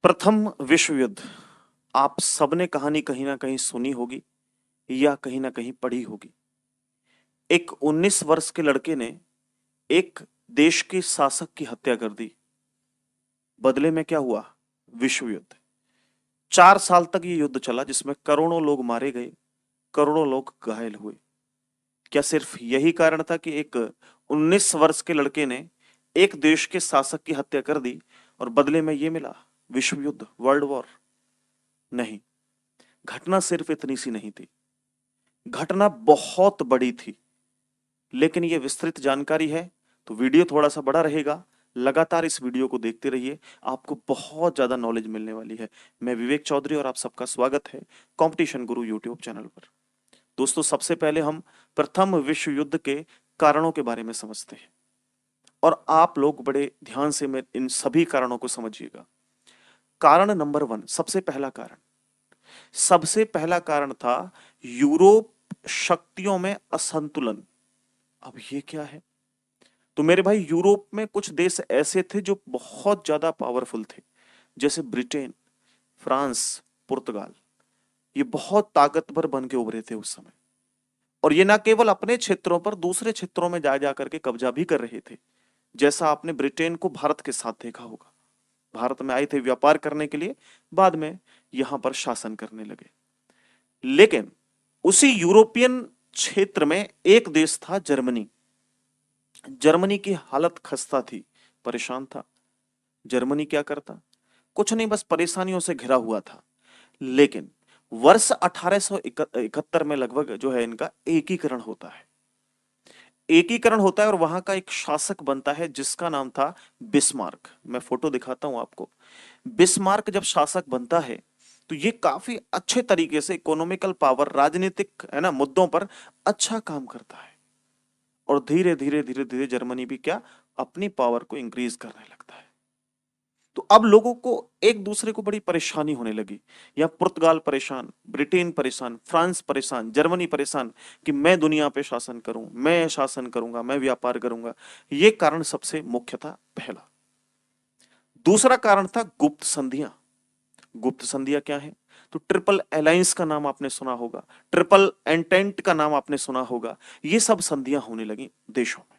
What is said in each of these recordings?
प्रथम विश्व युद्ध, आप सबने कहानी कहीं ना कहीं सुनी होगी या कहीं ना कहीं पढ़ी होगी। एक 19 वर्ष के लड़के ने एक देश के शासक की हत्या कर दी। बदले में क्या हुआ? विश्व युद्ध। 4 साल तक ये युद्ध चला जिसमें करोड़ों लोग मारे गए, करोड़ों लोग घायल हुए। क्या सिर्फ यही कारण था कि एक 19 वर्ष के लड़के ने एक देश के शासक की हत्या कर दी और बदले में ये मिला, विश्व युद्ध, वर्ल्ड वॉर? नहीं, घटना सिर्फ इतनी सी नहीं थी, घटना बहुत बड़ी थी। लेकिन ये विस्तृत जानकारी है तो वीडियो थोड़ा सा बड़ा रहेगा। लगातार इस वीडियो को देखते रहिए, आपको बहुत ज्यादा नॉलेज मिलने वाली है। मैं विवेक चौधरी और आप सबका स्वागत है कंपटीशन गुरु यूट्यूब चैनल पर। दोस्तों, सबसे पहले हम प्रथम विश्व युद्ध के कारणों के बारे में समझते हैं और आप लोग बड़े ध्यान से इन सभी कारणों को समझिएगा। कारण नंबर 1, सबसे पहला कारण था यूरोप शक्तियों में असंतुलन। अब ये क्या है? तो मेरे भाई, यूरोप में कुछ देश ऐसे थे जो बहुत ज्यादा पावरफुल थे, जैसे ब्रिटेन, फ्रांस, पुर्तगाल। ये बहुत ताकतवर बन के उभरे थे उस समय, और ये ना केवल अपने क्षेत्रों पर दूसरे क्षेत्रों में जा जाकर के कब्जा भी कर रहे थे। जैसा आपने ब्रिटेन को भारत के साथ देखा होगा, भारत में आए थे व्यापार करने के लिए, बाद में यहां पर शासन करने लगे। लेकिन उसी यूरोपियन क्षेत्र में एक देश था, जर्मनी। जर्मनी की हालत खस्ता थी, परेशान था। जर्मनी क्या करता? कुछ नहीं, बस परेशानियों से घिरा हुआ था। लेकिन वर्ष 1871 में लगभग जो है इनका एकीकरण होता है। एकीकरण होता है और वहां का एक शासक बनता है जिसका नाम था बिस्मार्क। मैं फोटो दिखाता हूं आपको। बिस्मार्क जब शासक बनता है तो ये काफी अच्छे तरीके से इकोनॉमिकल पावर, राजनीतिक है ना, मुद्दों पर अच्छा काम करता है। और धीरे धीरे धीरे धीरे जर्मनी भी क्या, अपनी पावर को इंक्रीज करने लगता है। तो अब लोगों को एक दूसरे को बड़ी परेशानी होने लगी। या पुर्तगाल परेशान, ब्रिटेन परेशान, फ्रांस परेशान, जर्मनी परेशान कि मैं दुनिया पे शासन करूं, मैं शासन करूंगा, मैं व्यापार करूंगा। ये कारण सबसे मुख्य था, पहला। दूसरा कारण था गुप्त संधियां। गुप्त संधियां क्या है? तो ट्रिपल अलायंस का नाम आपने सुना होगा, ट्रिपल एंटेंट का नाम आपने सुना होगा। ये सब संधियां होने लगी देशों में।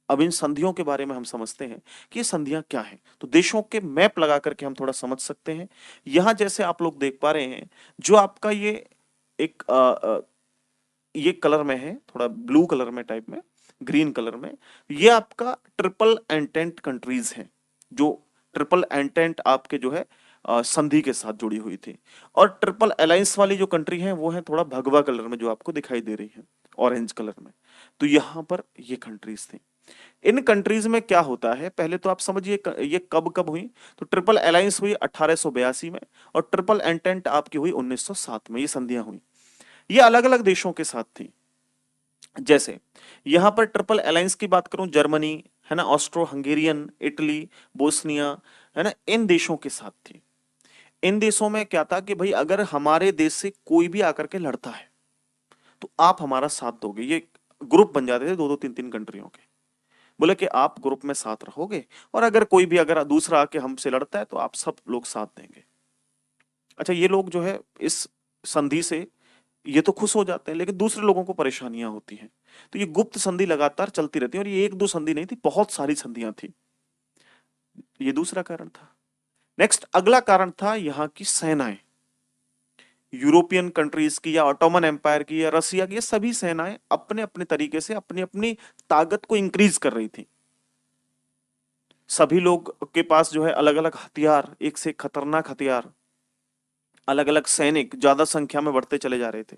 अब इन संधियों के बारे में हम समझते हैं कि ये संधियां क्या हैं। तो देशों के मैप लगा करके हम थोड़ा समझ सकते हैं। यहां जैसे आप लोग देख पा रहे हैं, जो आपका ये एक ये कलर में है, थोड़ा ब्लू कलर में टाइप में, ग्रीन कलर में, ये आपका ट्रिपल एंटेंट कंट्रीज हैं, जो ट्रिपल एंटेंट आपके जो है संधि के साथ जुड़ी हुई थी। और ट्रिपल अलायंस वाली जो कंट्री है वो है थोड़ा भगवा कलर में, जो आपको दिखाई दे रही है ऑरेंज कलर में। तो यहां पर ये कंट्रीज थी। इन कंट्रीज में क्या होता है, पहले तो आप समझिए ये कब कब हुई। तो ट्रिपल अलायंस हुई 1882 में, और ट्रिपल एंटेंट आपकी हुई 1907 में। ये संधियां हुई, ये अलग अलग देशों के साथ थी। जैसे यहां पर ट्रिपल अलायंस की बात करूं, जर्मनी है ना, ऑस्ट्रो हंगेरियन, इटली, बोस्निया है ना, इन देशों के साथ थी। इन देशों में क्या था कि भाई, अगर हमारे देश से कोई भी आकर के लड़ता है तो आप हमारा साथ दोगे। ये ग्रुप बन जाते थे, दो दो तीन तीन कंट्रियों के। बोले कि आप ग्रुप में साथ रहोगे, और अगर कोई भी अगर दूसरा आके हमसे लड़ता है तो आप सब लोग साथ देंगे। अच्छा, ये लोग जो है इस संधि से ये तो खुश हो जाते हैं, लेकिन दूसरे लोगों को परेशानियां होती हैं। तो ये गुप्त संधि लगातार चलती रहती है, और ये एक दो संधि नहीं थी, बहुत सारी संधियां थी। ये दूसरा कारण था। नेक्स्ट, अगला कारण था यहाँ की सेनाएं। यूरोपियन कंट्रीज की या ऑटोमन एम्पायर की या रसिया की, ये सभी सेनाएं अपने अपने तरीके से अपनी अपनी ताकत को इंक्रीज कर रही थी। सभी लोग के पास जो है अलग अलग हथियार, एक से खतरनाक हथियार, अलग अलग सैनिक ज्यादा संख्या में बढ़ते चले जा रहे थे।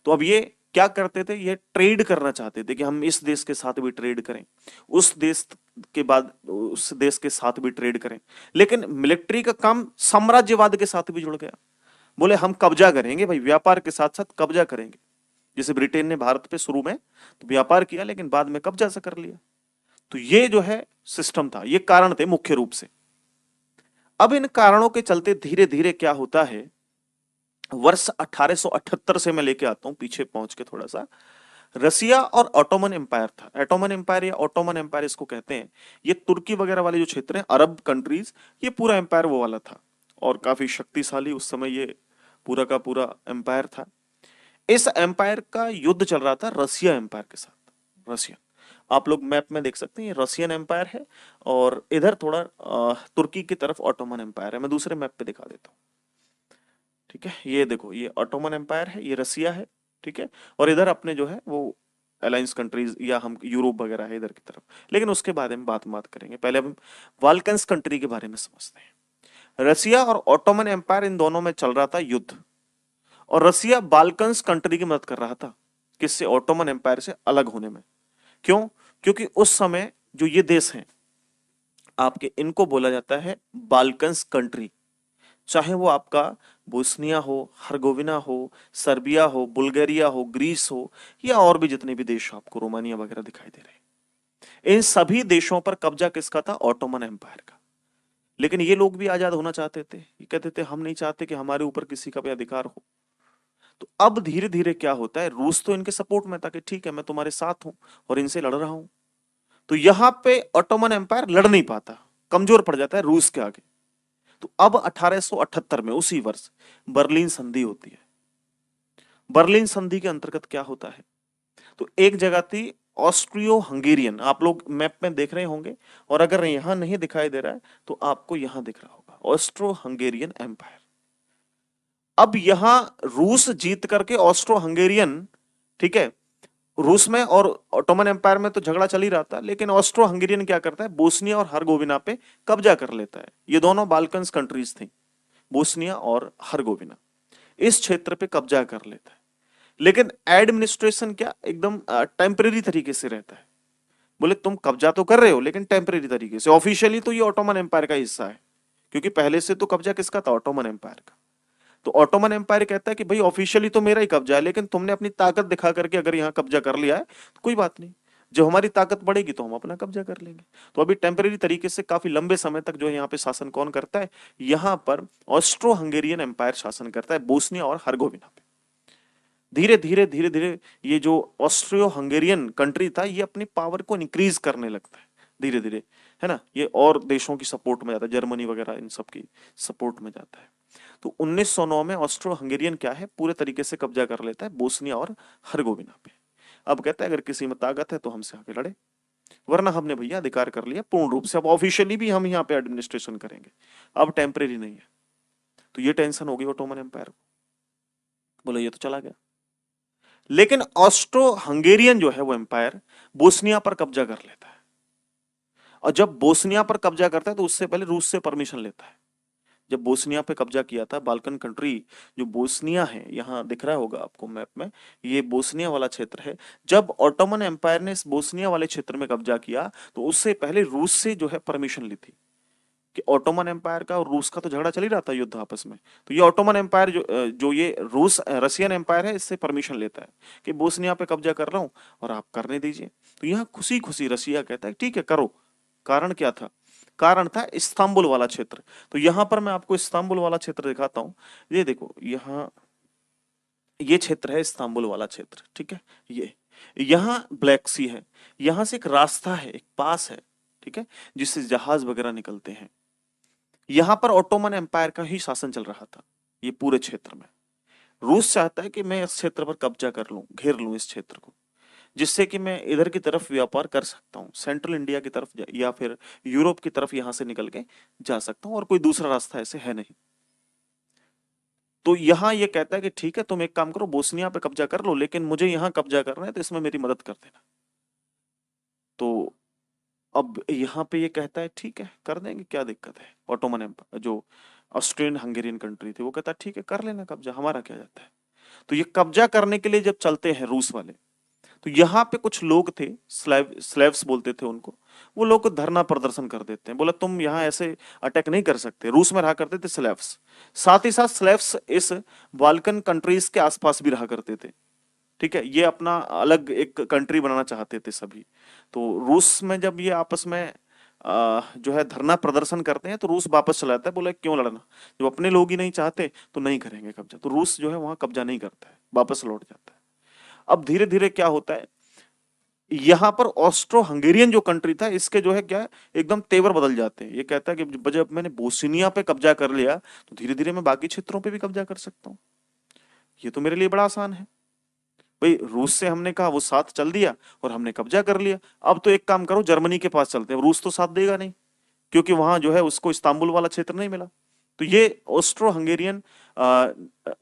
तो अब ये क्या करते थे, ये ट्रेड करना चाहते थे कि हम इस देश के साथ भी ट्रेड करें, उस देश के बाद उस देश के साथ भी ट्रेड करें। लेकिन मिलिट्री का काम साम्राज्यवाद के साथ भी जुड़ गया। बोले हम कब्जा करेंगे भाई, व्यापार के साथ साथ कब्जा करेंगे। जैसे ब्रिटेन ने भारत पे शुरू में तो व्यापार किया, लेकिन बाद में कब्जा से कर लिया। तो ये जो है सिस्टम था, ये कारण थे मुख्य रूप से। अब इन कारणों के चलते धीरे धीरे क्या होता है, वर्ष 1878 से मैं लेके आता हूं पीछे पहुंच के थोड़ा सा। रसिया और ऑटोमन एम्पायर था। ऑटोमन एम्पायर या ऑटोमन एम्पायर इसको कहते हैं। ये तुर्की वगैरह वाले जो क्षेत्र हैं, अरब कंट्रीज, ये पूरा एम्पायर वो वाला था। और काफी शक्तिशाली उस समय ये पूरा का पूरा एम्पायर था। इस एम्पायर का युद्ध चल रहा था रसिया एम्पायर के साथ। रसिया, आप लोग मैप में देख सकते हैं, ये रसियन एम्पायर है और इधर थोड़ा तुर्की की तरफ ऑटोमन एम्पायर है। मैं दूसरे मैप पे दिखा देता हूँ, ठीक है। ये देखो, ये ऑटोमन एम्पायर है, ये रसिया है, ठीक है। और इधर अपने जो है वो अलायंस कंट्रीज या हम यूरोप वगैरह है इधर की तरफ, लेकिन उसके बारे में बात करेंगे। पहले हम बाल्कन्स कंट्री के बारे में समझते हैं। रसिया और ऑटोमन एम्पायर, इन दोनों में चल रहा था युद्ध, और रसिया बाल्कन्स कंट्री की मदद कर रहा था, किससे? ऑटोमन एम्पायर से अलग होने में। क्यों? क्योंकि उस समय जो ये देश हैं आपके, इनको बोला जाता है बाल्कन्स कंट्री। चाहे वो आपका बोस्निया हो, हर्गोविना हो, सर्बिया हो, बुल्गारिया हो, ग्रीस हो, या और भी जितने भी देश आपको रोमानिया वगैरह दिखाई दे रहे हैं, इन सभी देशों पर कब्जा किसका था? ऑटोमन एम्पायर का। लेकिन ये लोग भी आजाद होना चाहते थे, ये कहते थे हम नहीं चाहते कि हमारे ऊपर किसी का भी अधिकार हो। तो अब धीरे धीरे क्या होता है, रूस तो इनके सपोर्ट में था कि ठीक है मैं तुम्हारे साथ हूं और इनसे लड़ रहा हूं। तो यहां पे ऑटोमन एम्पायर लड़ नहीं पाता, कमजोर पड़ जाता है रूस के आगे। तो अब 1878 में, उसी वर्ष, बर्लिन संधि होती है। बर्लिन संधि के अंतर्गत क्या होता है, तो एक जगह थी ऑस्ट्रियो हंगेरियन, आप लोग मैप में देख रहे होंगे, और अगर यहां नहीं दिखाई दे रहा है तो आपको यहां दिख रहा होगा, ऑस्ट्रो हंगेरियन एम्पायर। अब यहां रूस जीत करके ऑस्ट्रो हंगेरियन, ठीक है, रूस में और ऑटोमन एम्पायर में तो झगड़ा चल ही रहा था, लेकिन ऑस्ट्रो हंगेरियन क्या करता है, बोस्निया और हर्गोविना पे कब्जा कर लेता है। ये दोनों बाल्कन्स कंट्रीज थी, बोस्निया और हर्गोविना, इस क्षेत्र पे कब्जा कर लेता है। लेकिन एडमिनिस्ट्रेशन क्या एकदम टेम्परेरी तरीके से रहता है। बोले तुम कब्जा तो कर रहे हो लेकिन टेम्परेरी तरीके से, ऑफिशियली तो ये ऑटोमन एम्पायर का हिस्सा है, क्योंकि पहले से तो कब्जा किसका था? ऑटोमन एम्पायर का। तो ऑटोमन एम्पायर कहता है कि भाई ऑफिशियली तो मेरा ही कब्जा है, लेकिन तुमने अपनी ताकत दिखा करके अगर यहाँ कब्जा कर लिया है तो कोई बात नहीं, जब हमारी ताकत बढ़ेगी तो हम अपना कब्जा कर लेंगे। तो अभी टेम्परेरी तरीके से काफी लंबे समय तक जो है यहाँ पे शासन कौन करता है? यहाँ पर ऑस्ट्रो हंगेरियन एम्पायर शासन करता है बोस्निया और हर्गोविना पे। धीरे धीरे धीरे धीरे ये जो ऑस्ट्रियो हंगेरियन कंट्री था, ये अपनी पावर को इंक्रीज करने लगता है धीरे धीरे, है ना। ये और देशों की सपोर्ट में जाता है, जर्मनी वगैरह इन सब की सपोर्ट में जाता है। तो 1909 में ऑस्ट्रो हंगेरियन क्या है, पूरे तरीके से कब्जा कर लेता है बोस्निया और हर्गोविना पे। अब कहता है अगर किसी में ताकत है तो हमसे आके लड़े, वरना हमने भैया अधिकार कर लिया पूर्ण रूप से, अब ऑफिशियली भी हम यहाँ पे एडमिनिस्ट्रेशन करेंगे, अब टेम्परेरी नहीं है। तो ये टेंशन हो गई ऑटोमन एम्पायर को, बोले ये तो चला गया। लेकिन ऑस्ट्रो हंगेरियन जो है वो एम्पायर बोस्निया पर कब्जा कर लेता है, और जब बोस्निया पर कब्जा करता है तो उससे पहले रूस से परमिशन लेता है। जब बोस्निया पे कब्जा किया था, बाल्कन कंट्री जो बोस्निया है, यहां दिख रहा होगा आपको मैप में, ये बोस्निया वाला क्षेत्र है। जब ऑटोमन एम्पायर ने इस बोस्निया वाले क्षेत्र में कब्जा किया तो उससे पहले रूस से जो है परमिशन ली थी, कि ऑटोमन एम्पायर का और रूस का तो झगड़ा चल ही रहा था, युद्ध आपस में। तो ये ऑटोमन एम्पायर जो ये रूस रशियन एम्पायर है, इससे परमिशन लेता है कि बोस्निया पे कब्जा कर रहा हूं और आप करने दीजिए। तो यहाँ खुशी खुशी रशिया कहता है ठीक है करो। कारण क्या था? कारण था इस्तांबुल वाला क्षेत्र। तो यहां पर मैं आपको इस्तांबुल वाला क्षेत्र दिखाता हूं। ये देखो, यहाँ ये क्षेत्र है इस्तांबुल वाला क्षेत्र, ठीक है। ये यहाँ ब्लैक सी है, यहां से एक रास्ता है, एक पास है, ठीक है, जिससे जहाज वगैरह निकलते हैं। यहां पर ऑटोमन एम्पायर का ही शासन चल रहा था ये पूरे क्षेत्र में। रूस चाहता है कि मैं इस क्षेत्र पर कब्जा कर लूं, घेर लूं इस क्षेत्र को, जिससे कि मैं इधर की तरफ व्यापार कर सकता हूं, सेंट्रल इंडिया की तरफ या फिर यूरोप की तरफ यहां से निकल के जा सकता हूं, और कोई दूसरा रास्ता ऐसे है नहीं। तो यहां ये कहता है कि ठीक है तुम एक काम करो, बोस्निया पे कब्जा कर लो, लेकिन मुझे यहां कब्जा करना है तो इसमें मेरी मदद कर देना। तो अब यहाँ पे ये कहता है ठीक है कर देंगे, क्या दिक्कत है। ऑटोमन एम्पायर जो ऑस्ट्रियन हंगेरियन कंट्री थी, वो कहता है ठीक है कर लेना कब्जा, हमारा क्या जाता है। तो ये कब्जा करने के लिए जब चलते हैं रूस वाले, तो यहाँ पे कुछ लोग थे, स्लेव्स बोलते थे उनको, वो लोग धरना प्रदर्शन कर देते हैं, बोला तुम यहाँ ऐसे अटैक नहीं कर सकते। रूस में रहा करते थे स्लेव्स, साथ ही साथ स्लेव्स इस बाल्कन कंट्रीज के आसपास भी रहा करते थे, ठीक है। ये अपना अलग एक कंट्री बनाना चाहते थे सभी। तो रूस में जब ये आपस में जो है धरना प्रदर्शन करते हैं तो रूस वापस चला जाता है, बोले क्यों लड़ना, जब अपने लोग ही नहीं चाहते तो नहीं करेंगे कब्जा। तो रूस जो है वहां कब्जा नहीं करता है, वापस लौट जाता है। अब धीरे धीरे क्या होता है, यहां पर ऑस्ट्रो हंगेरियन जो कंट्री था, इसके जो है क्या है, एकदम तेवर बदल जाते हैं। ये कहता है कि जब मैंने बोस्निया पे कब्जा कर लिया तो धीरे धीरे मैं बाकी क्षेत्रों पे भी कब्जा कर सकता हूँ। ये तो मेरे लिए बड़ा आसान है। भाई रूस से हमने कहा, वो साथ चल दिया और हमने कब्जा कर लिया। अब तो एक काम करो, जर्मनी के पास चलते हैं। रूस तो साथ देगा नहीं, क्योंकि वहां जो है उसको इस्तांबुल वाला क्षेत्र नहीं मिला। तो ये ऑस्ट्रो हंगेरियन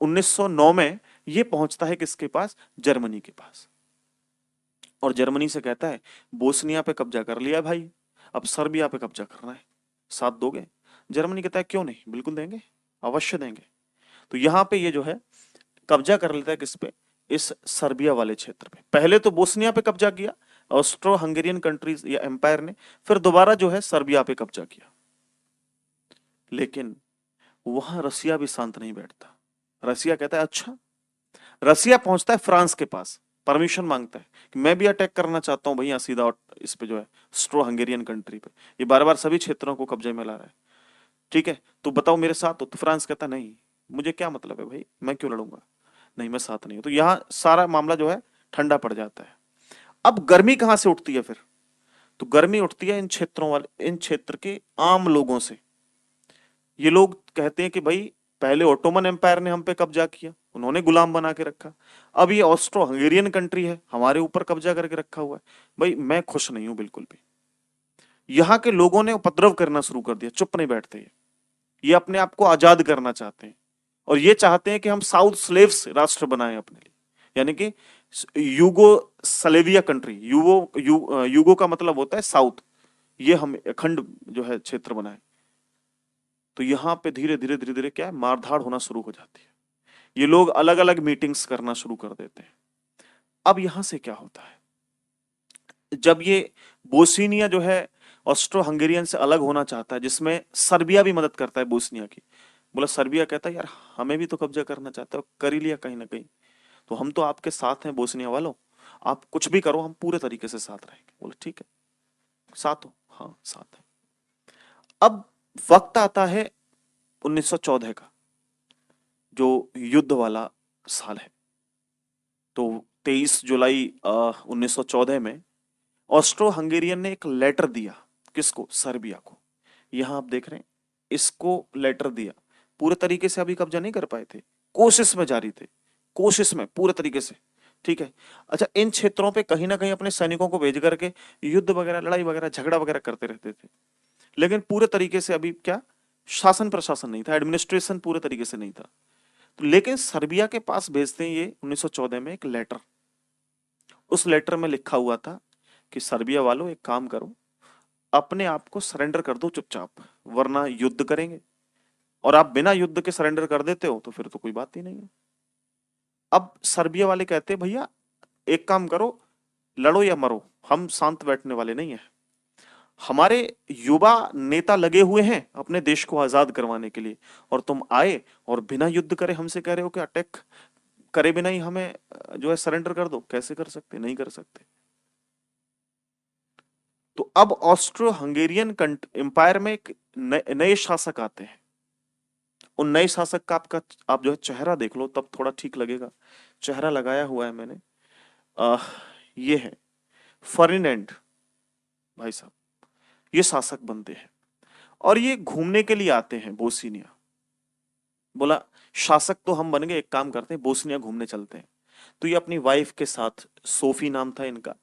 1909 में ये पहुंचता है किसके पास, जर्मनी के पास। और जर्मनी से कहता है बोस्निया पे कब्जा कर लिया भाई, अब सर्बिया पे कब्जा करना है, साथ दोगे? जर्मनी कहता है क्यों नहीं, बिल्कुल देंगे, अवश्य देंगे। तो यहाँ पे ये जो है कब्जा कर लेता है किस पे, इस सर्बिया वाले क्षेत्र पे। पहले तो बोस्निया पे कब्जा किया ऑस्ट्रो हंगेरियन कंट्रीज या एम्पायर ने, फिर दोबारा जो है सर्बिया पे कब्जा किया। लेकिन वहां रसिया भी शांत नहीं बैठता। रसिया कहता है अच्छा। रसिया पहुंचता है फ्रांस के पास, परमिशन मांगता है कि मैं भी अटैक करना चाहता हूं भैया सीधा इस पे जो है स्ट्रो हंगेरियन कंट्री पे, ये बार बार सभी क्षेत्रों को कब्जे में ला रहा है, ठीक है तो बताओ मेरे साथ हो। तो फ्रांस कहता नहीं, मुझे क्या मतलब है भाई, मैं क्यों लड़ूंगा, नहीं मैं साथ नहीं हूं। तो यहाँ सारा मामला जो है ठंडा पड़ जाता है। अब गर्मी कहां से उठती है फिर, तो गर्मी उठती है इन क्षेत्रों वाले, इन क्षेत्र के आम लोगों से। ये लोग कहते हैं कि भाई पहले ओटोमन एम्पायर ने हम पे कब्जा किया, उन्होंने गुलाम बना के रखा, अब ये ऑस्ट्रो हंगेरियन कंट्री है, हमारे ऊपर कब्जा करके रखा हुआ है। भाई मैं खुश नहीं हूं बिल्कुल भी। यहाँ के लोगों ने उपद्रव करना शुरू कर दिया, चुप नहीं बैठते ये अपने आप को आजाद करना चाहते हैं। और ये चाहते हैं कि हम साउथ स्लेव्स राष्ट्र बनाएं अपने लिए, यानी कि यूगो सलेविया कंट्री, यूगो का मतलब होता है साउथ, ये हम अखंड जो है क्षेत्र बनाए। तो यहाँ पे धीरे धीरे धीरे धीरे क्या है, मारधाड़ होना शुरू हो जाती है। ये लोग अलग अलग मीटिंग्स करना शुरू कर देते हैं। अब यहां से क्या होता है, जब ये बोस्निया जो है ऑस्ट्रो हंगेरियन से अलग होना चाहता है, जिसमें सर्बिया भी मदद करता है बोस्निया की। बोला सर्बिया कहता है यार हमें भी तो कब्जा करना चाहता हो, कर ही लिया कहीं ना कहीं, तो हम तो आपके साथ हैं बोस्निया वालों, आप कुछ भी करो हम पूरे तरीके से साथ रहेंगे। बोला ठीक है, साथ हो, हाँ साथ है। अब वक्त आता है 1914 का, जो युद्ध वाला साल है। तो 23 जुलाई 1914 में ऑस्ट्रो हंगेरियन ने एक लेटर दिया, किसको, सर्बिया को। यहां आप देख रहे हैं, इसको लेटर दिया। पूरे तरीके से अभी कब्जा नहीं कर पाए थे, कोशिश में जारी थे, कोशिश में पूरे तरीके से, ठीक है। अच्छा इन क्षेत्रों पे कहीं ना कहीं अपने सैनिकों को भेज करके युद्ध वगैरह, लड़ाई वगैरह, झगड़ा वगैरह करते रहते थे, लेकिन पूरे तरीके से अभी क्या, शासन प्रशासन नहीं था, एडमिनिस्ट्रेशन पूरे तरीके से नहीं था। तो लेकिन सर्बिया के पास भेजते हैं ये 1914 में एक लेटर। उस लेटर में लिखा हुआ था कि सर्बिया वालों एक काम करो, अपने आप को सरेंडर कर दो चुपचाप, वरना युद्ध करेंगे। और आप बिना युद्ध के सरेंडर कर देते हो तो फिर तो कोई बात ही नहीं है। अब सर्बिया वाले कहते हैं भैया एक काम करो, लड़ो या मरो, हम शांत बैठने वाले नहीं है। हमारे युवा नेता लगे हुए हैं अपने देश को आजाद करवाने के लिए, और तुम आए और बिना युद्ध करे हमसे कह रहे हो कि अटैक करे बिना ही हमें जो है सरेंडर कर दो। कैसे कर सकते, नहीं कर सकते। तो अब ऑस्ट्रो हंगेरियन एम्पायर में एक नए शासक आते हैं। उन नए शासक का आप जो है चेहरा देख लो तब थोड़ा ठीक लगेगा। चेहरा लगाया हुआ है मैंने, आ, ये है फर्डिनेंड भाई साहब, ये शासक बनते हैं। और ये घूमने के लिए आते हैं बोस्निया। बोला शासक तो हम बन गए, एक काम करते हैं बोस्निया घूमने चलते हैं। तो ये अपनी वाइफ के साथ, सोफी नाम था इनका,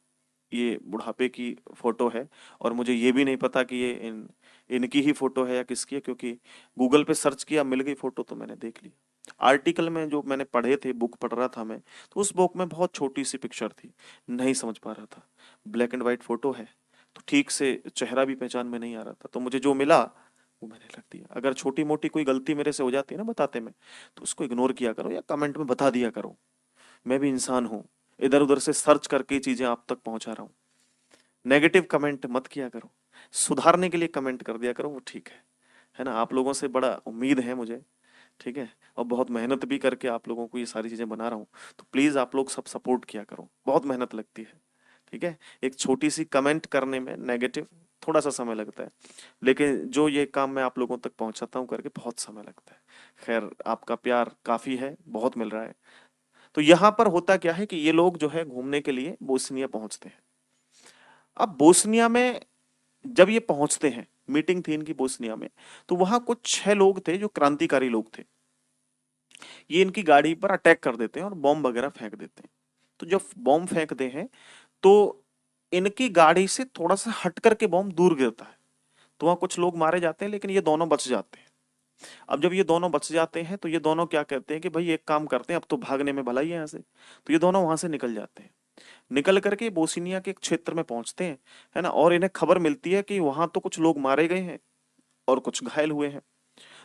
ये बुढ़ापे की फोटो है। और मुझे ये भी नहीं पता कि ये इनकी ही फोटो है या किसकी है, क्योंकि गूगल पे सर्च किया मिल गई फोटो तो मैंने देख ली। आर्टिकल में जो मैंने पढ़े थे, बुक पढ़ रहा था मैं, तो उस बुक में बहुत छोटी सी पिक्चर थी, नहीं समझ पा रहा था। ब्लैक एंड व्हाइट फोटो है तो ठीक से चेहरा भी पहचान में नहीं आ रहा था, तो मुझे जो मिला वो मैंने रख दिया। अगर छोटी मोटी कोई गलती मेरे से हो जाती है ना बताते में, तो उसको इग्नोर किया करो या कमेंट में बता दिया करो। मैं भी इंसान हूँ, इधर उधर से सर्च करके चीजें आप तक पहुंचा रहा हूँ। नेगेटिव कमेंट मत किया करो, सुधारने के लिए कमेंट कर दिया करो, वो ठीक है ना। आप लोगों से बड़ा उम्मीद है मुझे, ठीक है, और बहुत मेहनत भी करके आप लोगों को ये सारी चीजें बना रहा हूँ। तो प्लीज आप लोग सब सपोर्ट किया करो, बहुत मेहनत लगती है, ठीक है। एक छोटी सी कमेंट करने में नेगेटिव थोड़ा सा समय लगता है, लेकिन जो ये काम मैं आप लोगों तक पहुंचाता हूँ करके बहुत समय लगता है। खैर आपका प्यार काफी है, बहुत मिल रहा है। तो यहाँ पर होता क्या है कि ये लोग जो है घूमने के लिए बोस्निया पहुंचते हैं। अब बोस्निया में जब ये पहुंचते हैं, मीटिंग थी इनकी बोस्निया में, तो वहां कुछ 6 लोग थे जो क्रांतिकारी लोग थे। ये इनकी गाड़ी पर अटैक कर देते हैं और बॉम्ब वगैरह फेंक देते हैं। तो जब बॉम्ब फेंकते हैं तो इनकी गाड़ी से थोड़ा सा हट करके बॉम्ब दूर गिरता है, तो वहां कुछ लोग मारे जाते हैं, लेकिन ये दोनों बच जाते हैं। अब जब ये दोनों बच जाते हैं तो ये दोनों क्या कहते हैं कि भाई एक काम करते हैं, अब तो भागने में भलाई है यहाँ से। तो ये दोनों वहां से निकल जाते हैं। निकल करके बोस्निया के एक क्षेत्र में पहुंचते हैं, है ना, और इन्हें खबर मिलती है कि वहां तो कुछ लोग मारे गए हैं और कुछ घायल हुए हैं।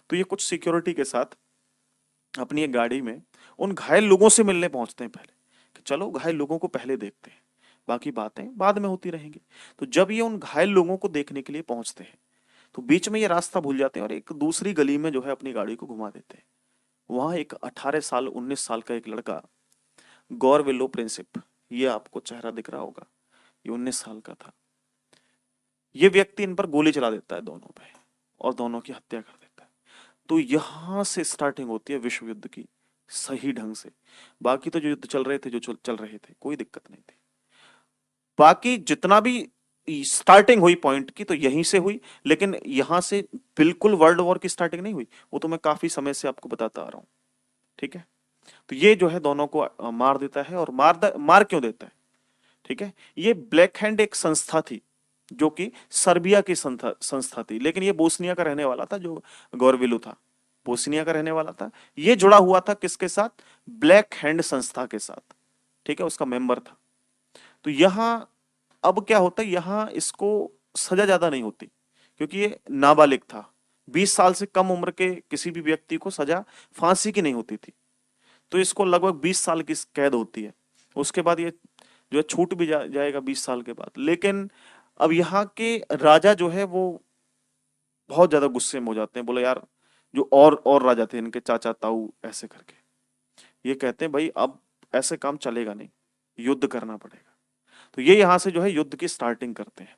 तो ये कुछ सिक्योरिटी के साथ अपनी एक गाड़ी में उन घायल लोगों से मिलने पहुंचते हैं पहले, कि चलो घायल लोगों को पहले देखते हैं, बाकी बातें बाद में होती रहेंगी। तो जब ये उन घायल लोगों को देखने के लिए पहुंचते हैं तो बीच में ये रास्ता भूल जाते हैं और एक दूसरी गली में जो है अपनी गाड़ी को घुमा देते हैं। वहां एक 18 साल 19 साल का एक लड़का, गौरविलो प्रिंसिप, ये आपको चेहरा दिख रहा होगा, ये 19 साल का था। ये व्यक्ति इन पर गोली चला देता है दोनों पे और दोनों की हत्या कर देता है। तो यहां से स्टार्टिंग होती है विश्व युद्ध की सही ढंग से। बाकी तो जो युद्ध चल रहे थे, जो चल रहे थे, कोई दिक्कत नहीं थी। बाकी जितना भी स्टार्टिंग हुई पॉइंट की तो यहीं से हुई, लेकिन यहां से बिल्कुल वर्ल्ड वॉर की स्टार्टिंग नहीं हुई, वो तो मैं काफी समय से आपको बताता आ रहा हूं। ठीक है, तो ये जो है दोनों को मार देता है। और मार क्यों देता है? ठीक है, ये ब्लैक हैंड एक संस्था थी जो कि सर्बिया की संस्था थी, लेकिन ये बोस्निया का रहने वाला था, जो गौरविलू था बोस्निया का रहने वाला था। ये जुड़ा हुआ था किसके साथ? ब्लैक हैंड संस्था के साथ। ठीक है, उसका मेंबर था। तो यहां अब क्या होता है, यहां इसको सजा ज्यादा नहीं होती क्योंकि ये नाबालिग था। 20 साल से कम उम्र के किसी भी व्यक्ति को सजा फांसी की नहीं होती थी, तो इसको लगभग 20 साल की कैद होती है। उसके बाद ये जो है छूट भी जाएगा 20 साल के बाद। लेकिन अब यहाँ के राजा जो है वो बहुत ज्यादा गुस्से में हो जाते हैं। बोले यार, जो और राजा थे इनके चाचा ताऊ ऐसे करके, ये कहते हैं भाई अब ऐसे काम चलेगा नहीं, युद्ध करना पड़ेगा। तो ये यहाँ से जो है युद्ध की स्टार्टिंग करते हैं।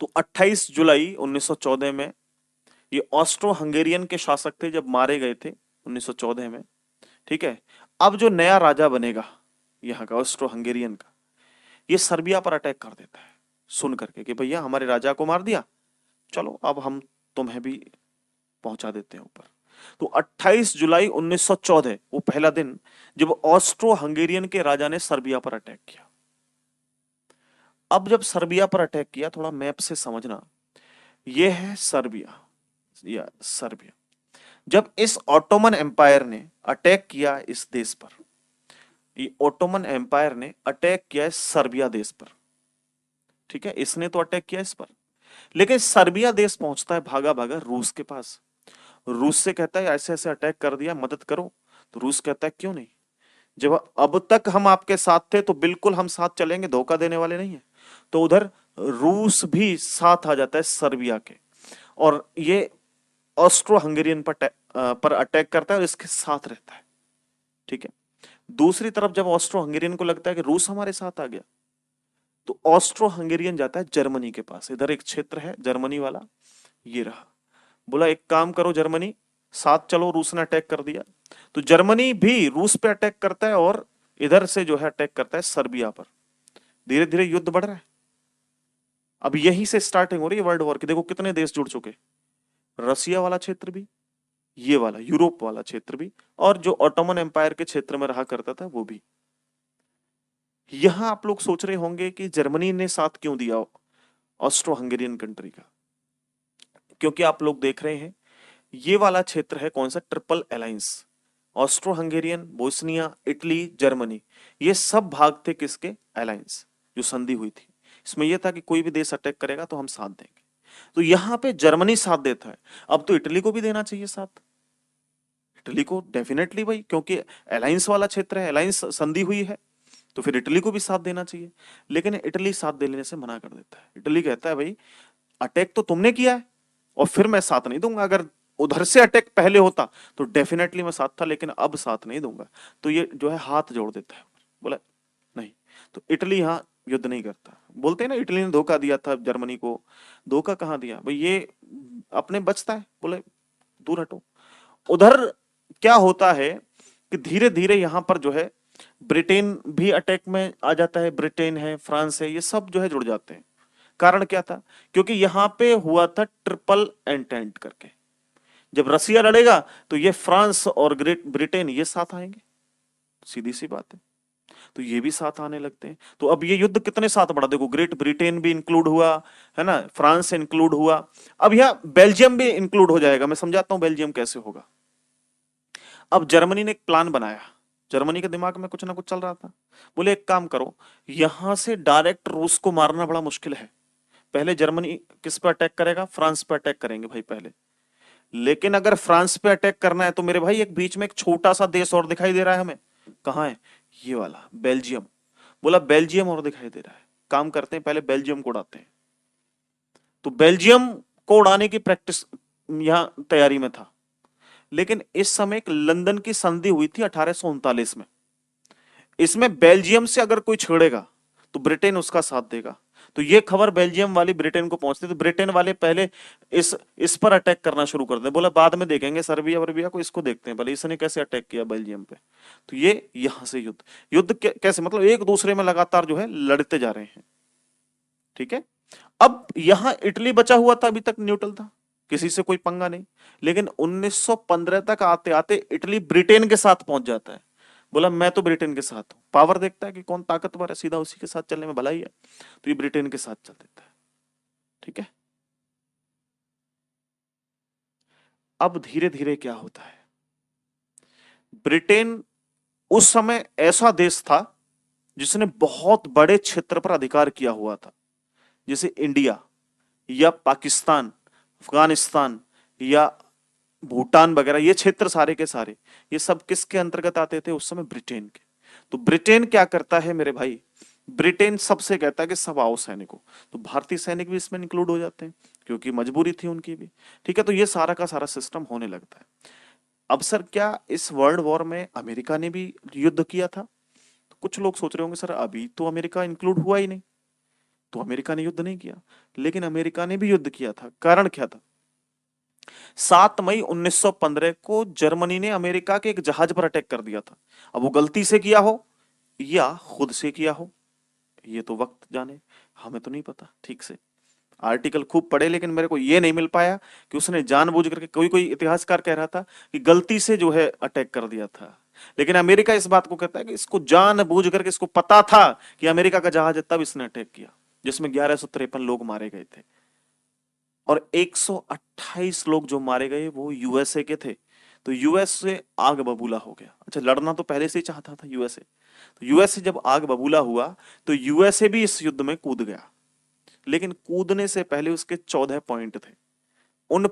तो 28 जुलाई 1914 में ये ऑस्ट्रो हंगेरियन के शासक थे जब मारे गए थे 1914 में। ठीक है, अब जो नया राजा बनेगा यहाँ का ऑस्ट्रो हंगेरियन का, ये सर्बिया पर अटैक कर देता है सुन करके कि भैया हमारे राजा को मार दिया, चलो अब हम तुम्हें भी पहुंचा देते हैं ऊपर। तो 28 जुलाई 1914 वो पहला दिन जब ऑस्ट्रो हंगेरियन के राजा ने सर्बिया पर अटैक किया। अब जब सर्बिया पर अटैक किया, थोड़ा मैप से समझना, ये है सर्बिया, या सर्बिया। जब इस ऑटोमन एम्पायर ने अटैक किया इस देश पर, ये ऑटोमन एम्पायर ने अटैक किया है सर्बिया देश पर। ठीक है, इसने तो अटैक किया इस पर, लेकिन सर्बिया देश पहुंचता है भागा भागा रूस के पास। रूस से कहता है ऐसे ऐसे अटैक कर दिया, मदद करो। तो रूस कहता है क्यों नहीं, जब अब तक हम आपके साथ थे तो बिल्कुल हम साथ चलेंगे, धोखा देने वाले नहीं है। तो उधर रूस भी साथ आ जाता है सर्बिया के, और ये ऑस्ट्रो हंगेरियन पर अटैक करता है और इसके साथ रहता है। ठीक है, दूसरी तरफ जब ऑस्ट्रो हंगेरियन को लगता है कि रूस हमारे साथ आ गया, तो ऑस्ट्रो हंगेरियन जाता है जर्मनी के पास। इधर एक क्षेत्र है जर्मनी वाला, ये रहा। बोला एक काम करो जर्मनी, साथ चलो, रूस ने अटैक कर दिया। तो जर्मनी भी रूस पे अटैक करता है और इधर से जो है अटैक करता है सर्बिया पर। धीरे धीरे युद्ध बढ़ रहा है। अब यहीं से स्टार्टिंग हो रही है वर्ल्ड वॉर की। देखो कितने देश जुड़ चुके, रसिया वाला क्षेत्र भी, ये वाला यूरोप वाला क्षेत्र भी, और जो ऑटोमन एम्पायर के क्षेत्र में रहा करता था वो भी। यहां आप लोग सोच रहे होंगे कि जर्मनी ने साथ क्यों दिया ऑस्ट्रो हंगेरियन कंट्री का, क्योंकि आप लोग देख रहे हैं ये वाला क्षेत्र है कौन सा, triple alliance. Austro Hungarian, Bosnia, Italy, Germany, ये सब भाग थे किसके, अलायंस, जो संधि हुई थी। इसमें यह था कि कोई भी देश अटैक करेगा तो हम साथ देंगे। तो यहां पे जर्मनी साथ देता है। अब तो इटली को भी देना चाहिए साथ, इटली को डेफिनेटली भाई, क्योंकि अलायंस वाला क्षेत्र है, अलायंस संधि हुई है, तो फिर इटली को भी साथ देना चाहिए। लेकिन इटली साथ देने से मना कर देता है। इटली कहता है भाई अटैक तो तुमने किया है और फिर मैं साथ नहीं दूंगा। अगर उधर से अटैक पहले होता तो डेफिनेटली मैं साथ था, लेकिन अब साथ नहीं दूंगा। तो ये जो है हाथ जोड़ देता है, बोला नहीं। तो इटली यहां युद्ध नहीं करता। बोलते हैं ना इटली ने धोखा दिया था जर्मनी को, धोखा कहां दिया भाई, ये अपने बचता है, बोले दूर हटो। उधर क्या होता है कि धीरे धीरे यहां पर जो है ब्रिटेन भी अटैक में आ जाता है, ब्रिटेन है, फ्रांस है, ये सब जो है जुड़ जाते हैं। कारण क्या था? क्योंकि यहां पे हुआ था ट्रिपल एंटेंट करके। जब रसिया लड़ेगा तो ये फ्रांस और ग्रेट ब्रिटेन ये साथ आएंगे, सीधी सी बात है। तो ये भी साथ आने लगते हैं। तो अब ये युद्ध कितने साथ बढ़ा, देखो ग्रेट ब्रिटेन भी इंक्लूड हुआ है ना, फ्रांस इंक्लूड हुआ, अब यहाँ बेल्जियम भी इंक्लूड हो जाएगा। मैं समझाता हूं बेल्जियम कैसे होगा। अब जर्मनी ने एक प्लान बनाया, जर्मनी के दिमाग में कुछ ना कुछ चल रहा था। बोले एक काम करो, यहां से डायरेक्ट रूस को मारना बड़ा मुश्किल है, पहले जर्मनी किस पे अटैक करेगा? फ्रांस पे अटैक करेंगे भाई पहले। लेकिन अगर फ्रांस पे अटैक करना है तो मेरे भाई एक बीच में एक छोटा सा देश और दिखाई दे रहा है हमें, कहां है? ये वाला बेल्जियम। बोला बेल्जियम और दिखाई दे रहा है, काम करते हैं पहले बेल्जियम को उड़ाते हैं। तो बेल्जियम को उड़ाने की प्रैक्टिस यहां तैयारी में था। लेकिन इस समय एक लंदन की संधि हुई थी 1839 में, इसमें बेल्जियम से अगर कोई छेड़ेगा तो ब्रिटेन उसका साथ देगा। तो ये खबर बेल्जियम वाली ब्रिटेन को पहुंचती, तो ब्रिटेन वाले पहले इस पर अटैक करना शुरू कर दे। बोला बाद में देखेंगे सर्बिया वर्बिया को, इसको देखते हैं पहले इसने कैसे अटैक किया बेल्जियम पे। तो ये यहां से युद्ध युद्ध कैसे, मतलब एक दूसरे में लगातार जो है लड़ते जा रहे हैं। ठीक है। अब यहां इटली बचा हुआ था, अभी तक न्यूट्रल था, किसी से कोई पंगा नहीं। लेकिन 1915 तक आते आते इटली ब्रिटेन के साथ पहुंच जाता है। बोला मैं तो ब्रिटेन के साथ हूं, पावर देखता है कि कौन ताकतवर है, सीधा उसी के साथ चलने में भलाई है, तो ये ब्रिटेन के साथ चल देता है। ठीक है। अब धीरे धीरे क्या होता है, ब्रिटेन उस समय ऐसा देश था जिसने बहुत बड़े क्षेत्र पर अधिकार किया हुआ था, जैसे इंडिया या पाकिस्तान, अफगानिस्तान या भूटान वगैरह, ये क्षेत्र सारे के सारे ये सब किसके अंतर्गत आते थे उस समय? ब्रिटेन के। तो ब्रिटेन क्या करता है मेरे भाई, ब्रिटेन सबसे कहता है कि सब आओ सैनिकों। तो भारतीय सैनिक भी इसमें इंक्लूड हो जाते हैं क्योंकि मजबूरी थी उनकी भी। ठीक है। तो ये सारा का सारा सिस्टम होने लगता है। अब सर क्या इस वर्ल्ड वॉर में अमेरिका ने भी युद्ध किया था? तो कुछ लोग सोच रहे होंगे सर अभी तो अमेरिका इंक्लूड हुआ ही नहीं, तो अमेरिका ने युद्ध नहीं किया। लेकिन अमेरिका ने भी युद्ध किया था। कारण क्या था? 7 मई 1915 को जर्मनी ने अमेरिका के एक जहाज पर अटैक कर दिया था। अब वो गलती से किया हो या खुद से किया हो, ये तो वक्त जाने, हमें तो नहीं पता ठीक से। आर्टिकल खूब पढ़े लेकिन मेरे को ये नहीं मिल पाया कि उसने जानबूझ करके, कोई कोई इतिहासकार कह रहा था कि गलती से जो है अटैक कर दिया था। लेकिन अमेरिका इस बात को कहता है कि इसको जानबूझ करके, इसको पता था कि अमेरिका का जहाज है तब इसने अटैक किया, जिसमें 1153 लोग मारे गए थे। और 128 लोग जो मारे गए वो यूएसए के थे। तो यूएसए आग बबूला हो गया। अच्छा, लड़ना तो पहले से ही चाहता था यूएसए। तो यूएसए जब आग बबूला हुआ तो यूएसए भी इस युद्ध में कूद गया। लेकिन कूदने से पहले उसके 14 पॉइंट थे। उन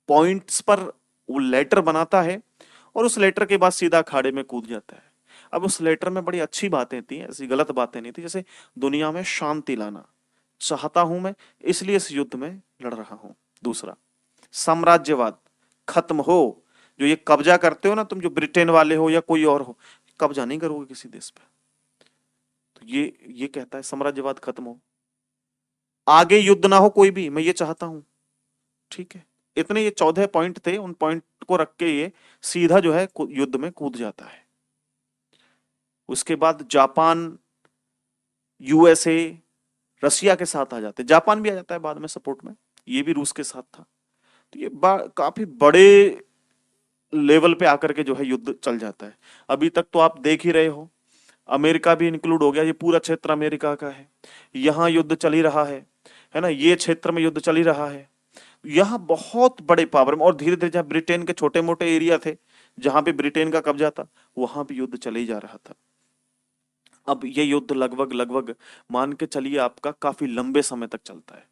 पॉइंट्स पर वो लेटर बनाता है और उस लेटर के बाद सीधा अखाड़े में कूद जाता है। अब उस लेटर में बड़ी अच्छी बातें थी, ऐसी गलत बातें नहीं थी, जैसे दुनिया में शांति लाना चाहता हूं मैं, इसलिए इस युद्ध में लड़ रहा हूं। दूसरा, साम्राज्यवाद खत्म हो। जो ये कब्जा करते हो ना तुम, जो ब्रिटेन वाले हो या कोई और हो, कब्जा नहीं करोगे किसी देश पे। तो ये कहता है साम्राज्यवाद खत्म हो, आगे युद्ध ना हो कोई भी, मैं ये चाहता हूं। ठीक है। इतने ये 14 पॉइंट थे, उन पॉइंट को रख के ये सीधा जो है युद्ध में कूद जाता है। उसके बाद जापान, यूएसए, रशिया के साथ आ जाते हैं। जापान भी आ जाता है बाद में सपोर्ट में, ये भी रूस के साथ था। तो ये काफी बड़े लेवल पे आकर के जो है युद्ध चल जाता है। अभी तक तो आप देख ही रहे हो, अमेरिका भी इंक्लूड हो गया, ये पूरा क्षेत्र अमेरिका का है, यहाँ युद्ध चल ही रहा है ना, ये क्षेत्र में युद्ध चल ही रहा है। यहाँ बहुत बड़े पावर में, और धीरे धीरे जहाँ ब्रिटेन के छोटे मोटे एरिया थे जहां पे ब्रिटेन का कब्जा था, वहां भी युद्ध चले ही जा रहा था। अब ये युद्ध लगभग लगभग मान के चलिए आपका काफी लंबे समय तक चलता है।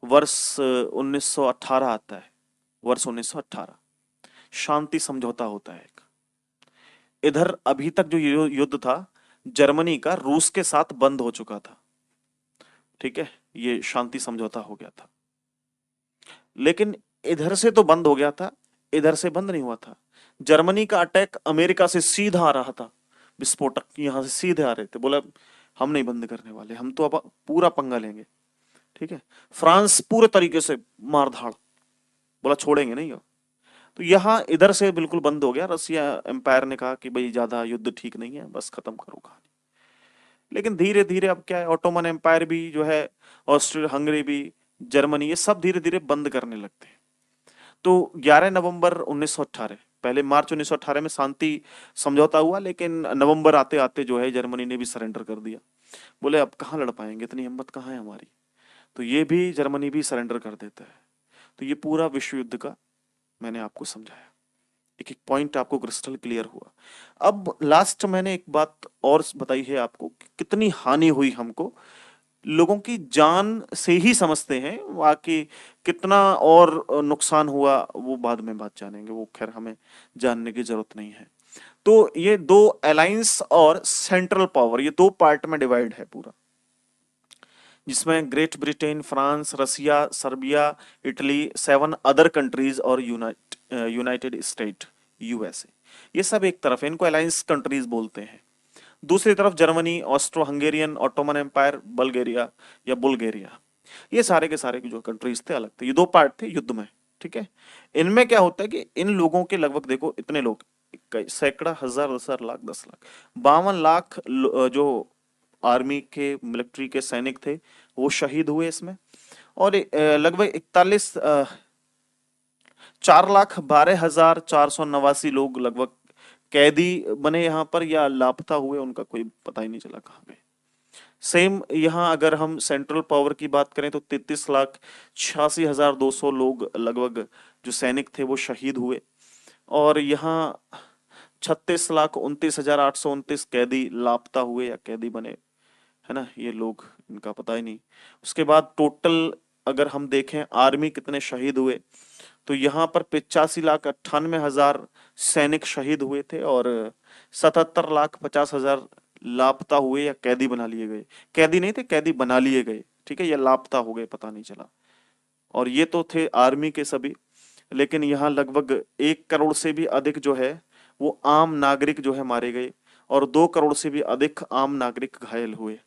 वर्ष 1918 आता है, वर्ष 1918 शांति समझौता होता है एक। इधर अभी तक जो युद्ध था जर्मनी का रूस के साथ बंद हो चुका था। ठीक है, ये शांति समझौता हो गया था। लेकिन इधर से तो बंद हो गया था, इधर से बंद नहीं हुआ था। जर्मनी का अटैक अमेरिका से सीधा आ रहा था, विस्फोटक यहां से सीधे आ रहे थे। बोला हम नहीं बंद करने वाले, हम तो अब पूरा पंगा लेंगे। ठीक है। फ्रांस पूरे तरीके से मार धाड़, बोला छोड़ेंगे नहीं। तो यहाँ इधर से बिल्कुल बंद हो गया। रसिया एम्पायर ने कहा कि भाई ज्यादा युद्ध ठीक नहीं है, बस खत्म करो कहानी। लेकिन धीरे धीरे अब क्या है, ऑटोमन एम्पायर भी जो है, ऑस्ट्रिया हंगरी भी, जर्मनी, ये सब धीरे धीरे बंद करने लगते हैं। तो 11 नवंबर 1918, पहले मार्च 1918 में शांति समझौता हुआ, लेकिन नवंबर आते आते जो है जर्मनी ने भी सरेंडर कर दिया। बोले अब कहाँ लड़ पाएंगे, इतनी हिम्मत कहाँ है हमारी। तो ये भी जर्मनी भी सरेंडर कर देता है। तो ये पूरा विश्व युद्ध का मैंने आपको समझाया, एक एक पॉइंट आपको क्रिस्टल क्लियर हुआ। अब लास्ट मैंने एक बात और बताई है आपको कि कितनी हानि हुई हमको, लोगों की जान से ही समझते हैं, बाकी कितना और नुकसान हुआ वो बाद में बात जानेंगे, वो खैर हमें जानने की जरूरत नहीं है। तो ये दो अलायंस और सेंट्रल पावर, ये दो पार्ट में डिवाइड है पूरा, जिसमें ग्रेट ब्रिटेन, फ्रांस, रसिया, सर्बिया, इटली, 7 अदर कंट्रीज और यूनाइटेड स्टेट, यूएसए, ये सब एक तरफ है, इनको अलायंस कंट्रीज बोलते हैं। दूसरी तरफ Germany, Austro Hungarian, Ottoman Empire, Bulgaria या बुल्गारिया, ये सारे के सारे जो कंट्रीज थे अलग थे, ये दो पार्ट थे युद्ध में। ठीक है, इनमें क्या होता है कि इन लोगों के लगभग देखो इतने लोग, सैकड़ा, हजार, 10,000, 10 लाख, 52 लाख जो आर्मी के, मिलिट्री के सैनिक थे वो शहीद हुए इसमें। और लगभग 4,12,489 लोग लगभग कैदी बने यहाँ पर, या लापता हुए, उनका कोई पता ही नहीं चला कहाँ गए। सेम यहाँ अगर हम सेंट्रल पावर की बात करें तो 33,86,200 लोग लगभग जो सैनिक थे वो शहीद हुए। और यहाँ 36,29,829 कैदी लापता हुए या कैदी बने, है ना, ये लोग, इनका पता ही नहीं। उसके बाद टोटल अगर हम देखें आर्मी कितने शहीद हुए, तो यहाँ पर 85,98,000 सैनिक शहीद हुए थे, और 77,50,000 लापता हुए या कैदी बना लिए गए। कैदी नहीं थे, कैदी बना लिए गए, ठीक है, या लापता हो गए, पता नहीं चला। और ये तो थे आर्मी के सभी, लेकिन यहाँ लगभग 1 करोड़ से भी अधिक जो है वो आम नागरिक जो है मारे गए, और 2 करोड़ से भी अधिक आम नागरिक घायल हुए।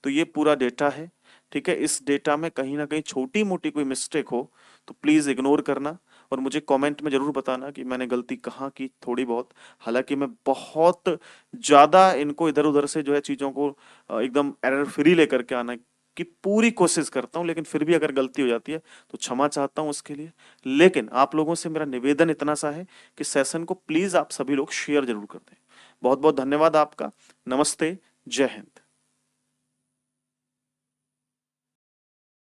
तो ये पूरा डेटा है। ठीक है, इस डेटा में कहीं ना कहीं छोटी मोटी कोई मिस्टेक हो तो प्लीज इग्नोर करना, और मुझे कमेंट में जरूर बताना कि मैंने गलती कहाँ की, थोड़ी बहुत। हालांकि मैं बहुत ज्यादा इनको इधर उधर से जो है चीजों को एकदम एरर फ्री लेकर के आना की पूरी कोशिश करता हूं, लेकिन फिर भी अगर गलती हो जाती है तो क्षमा चाहता हूं उसके लिए। लेकिन आप लोगों से मेरा निवेदन इतना सा है कि सेशन को प्लीज आप सभी लोग शेयर जरूर कर दें। बहुत बहुत धन्यवाद आपका। नमस्ते, जय हिंद।